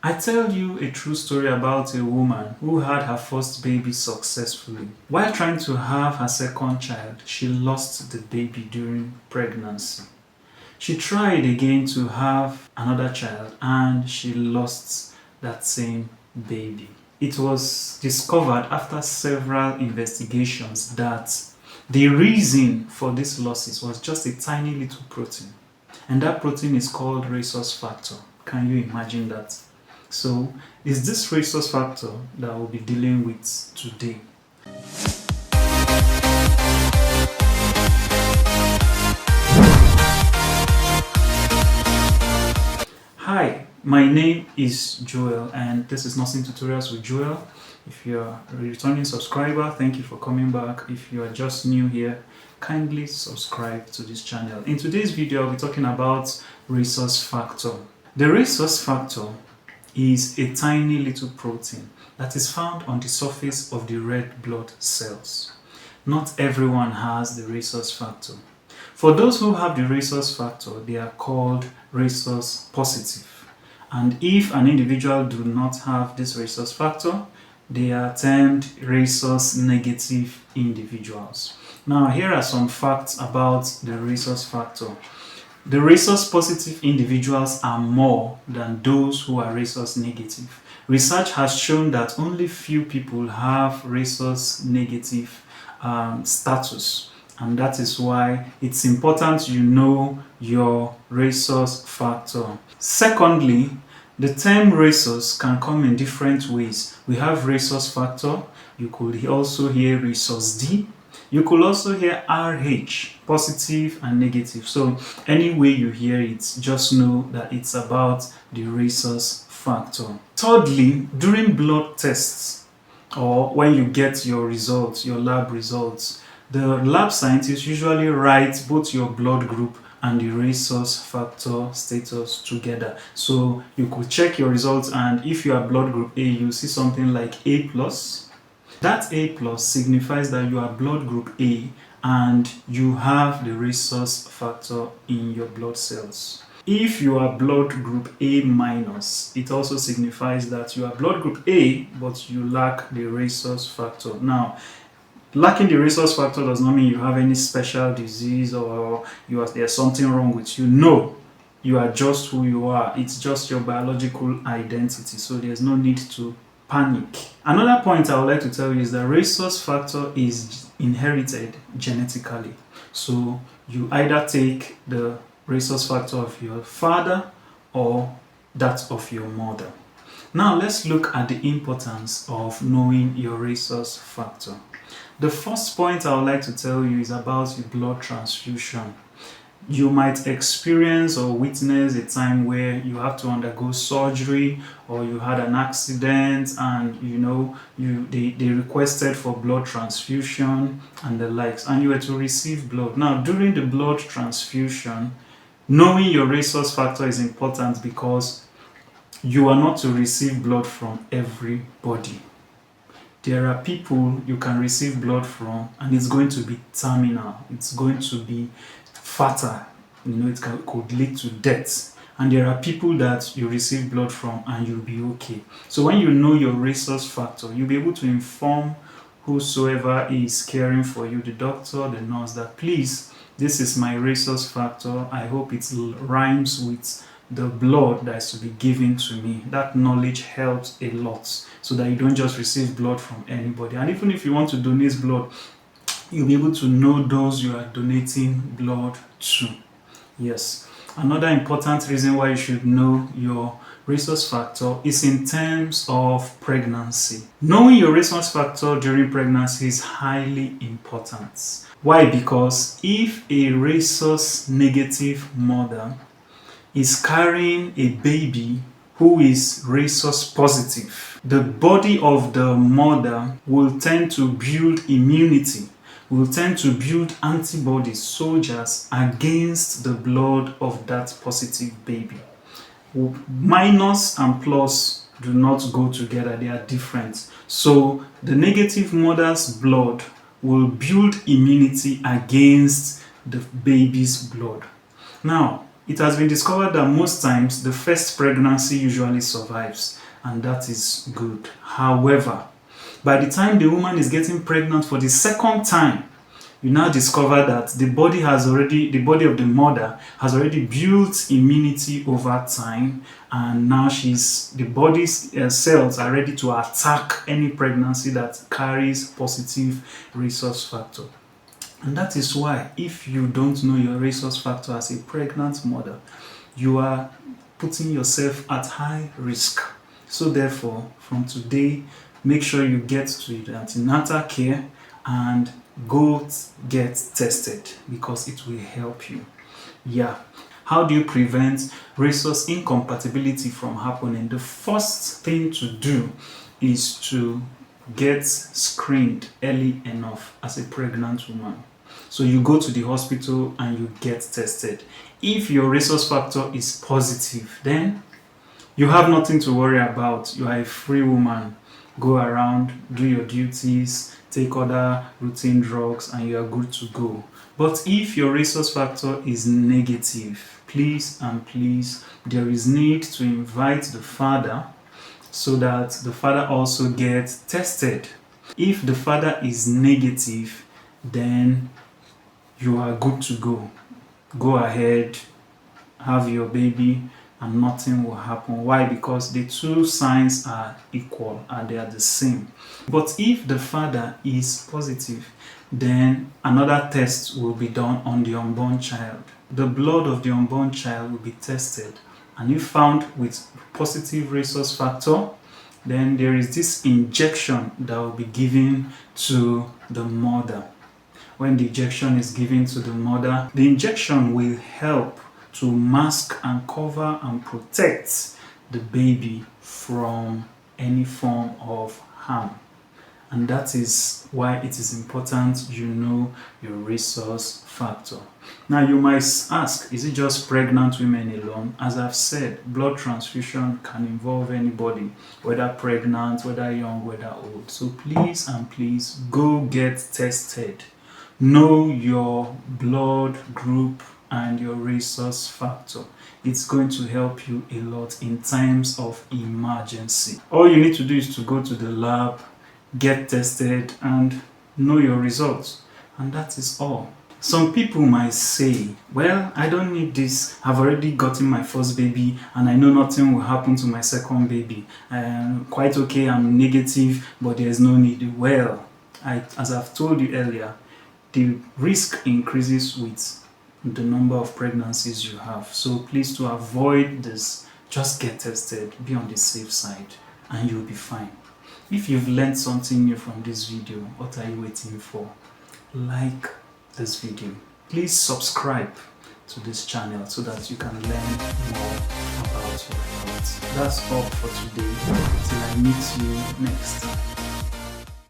I tell you a true story about a woman who had her first baby successfully. While trying to have her second child, she lost the baby during pregnancy. She tried again to have another child and she lost that same baby. It was discovered after several investigations that the reason for these losses was just a tiny little protein. And that protein is called Rhesus factor. Can you imagine that? So, it's this Rhesus factor that we'll be dealing with today. Hi, my name is Joel and this is Nursing Tutorials with Joel. If you're a returning subscriber, thank you for coming back. If you are just new here, kindly subscribe to this channel. In today's video, I'll be talking about Rhesus factor. The Rhesus factor is a tiny little protein that is found on the surface of the red blood cells. Not everyone has the Rhesus factor. For those who have the Rhesus factor, they are called Rhesus positive. And if an individual do not have this Rhesus factor, they are termed Rhesus negative individuals. Now, here are some facts about the Rhesus factor. The Rhesus positive individuals are more than those who are Rhesus negative. Research has shown that only few people have Rhesus negative status, and that is why it's important you know your Rhesus factor. Secondly, the term Rhesus can come in different ways. We have Rhesus factor. You could also hear Rhesus D. You could also hear RH, positive and negative. So any way you hear it, just know that it's about the Rhesus factor. Thirdly, during blood tests or when you get your results, your lab results, the lab scientists usually write both your blood group and the Rhesus factor status together. So you could check your results, and if you are blood group A, you see something like A+. That A+ signifies that you are blood group A and you have the Rhesus factor in your blood cells. If you are blood group A-, it also signifies that you are blood group A but you lack the Rhesus factor. Now, lacking the Rhesus factor does not mean you have any special disease or there's something wrong with you. No, you are just who you are. It's just your biological identity, so there's no need to panic. Another point I would like to tell you is that Rhesus factor is inherited genetically. So you either take the Rhesus factor of your father or that of your mother. Now let's look at the importance of knowing your Rhesus factor. The first point I would like to tell you is about the blood transfusion. You might experience or witness a time where you have to undergo surgery, or you had an accident and they requested for blood transfusion and the likes, and you were to receive blood. Now, during the blood transfusion, knowing your Rhesus factor is important because you are not to receive blood from everybody. There are people you can receive blood from and it's going to be terminal, it's going to be fatal, it could lead to death. And there are people that you receive blood from and you'll be okay. So when you know your Rhesus factor, you'll be able to inform whosoever is caring for you, the doctor, the nurse, that please, this is my Rhesus factor. I hope it rhymes with the blood that is to be given to me. That knowledge helps a lot so that you don't just receive blood from anybody. And even if you want to donate blood, you'll be able to know those you are donating blood to. Yes. Another important reason why you should know your Rhesus factor is in terms of pregnancy. Knowing your Rhesus factor during pregnancy is highly important. Why? Because if a Rhesus negative mother is carrying a baby who is Rhesus positive, the body of the mother will tend to build immunity, will tend to build antibodies, soldiers against the blood of that positive baby. Minus and plus do not go together, they are different. So the negative mother's blood will build immunity against the baby's blood. Now, it has been discovered that most times the first pregnancy usually survives, and that is good. However, by the time the woman is getting pregnant for the second time, you now discover that the body of the mother has already built immunity over time, and now the body's cells are ready to attack any pregnancy that carries positive rhesus factor. And that is why, if you don't know your rhesus factor as a pregnant mother, you are putting yourself at high risk. So therefore, from today, make sure you get to the antenatal care and go get tested, because it will help you. Yeah. How do you prevent rhesus incompatibility from happening? The first thing to do is to get screened early enough as a pregnant woman. So you go to the hospital and you get tested. If your rhesus factor is positive, then you have nothing to worry about. You are a free woman. Go around, do your duties, take other routine drugs, and you are good to go. But if your rhesus factor is negative, please and please, there is need to invite the father so that the father also gets tested. If the father is negative, then you are good to go. Go ahead, have your baby, and nothing will happen. Why? Because the two signs are equal and they are the same. But if the father is positive, then another test will be done on the unborn child. The blood of the unborn child will be tested, and if found with positive rhesus factor, then there is this injection that will be given to the mother. When the injection is given to the mother, the injection will help to mask and cover and protect the baby from any form of harm. And that is why it is important you know your rhesus factor. Now you might ask, is it just pregnant women alone? As I've said, blood transfusion can involve anybody, whether pregnant, whether young, whether old. So please and please go get tested. Know your blood group and your rhesus factor. It's going to help you a lot in times of emergency. All you need to do is to go to the lab, get tested, and know your results. And that is all. Some people might say, well, I don't need this. I've already gotten my first baby and I know nothing will happen to my second baby. Quite okay, I'm negative, but there's no need. Well, as I've told you earlier, the risk increases with the number of pregnancies you have. So please, to avoid this, just get tested, be on the safe side, and you'll be fine. If you've learned something new from this video, what are you waiting for? Like this video. Please subscribe to this channel so that you can learn more about your health. That's all for today. Till I meet you next time.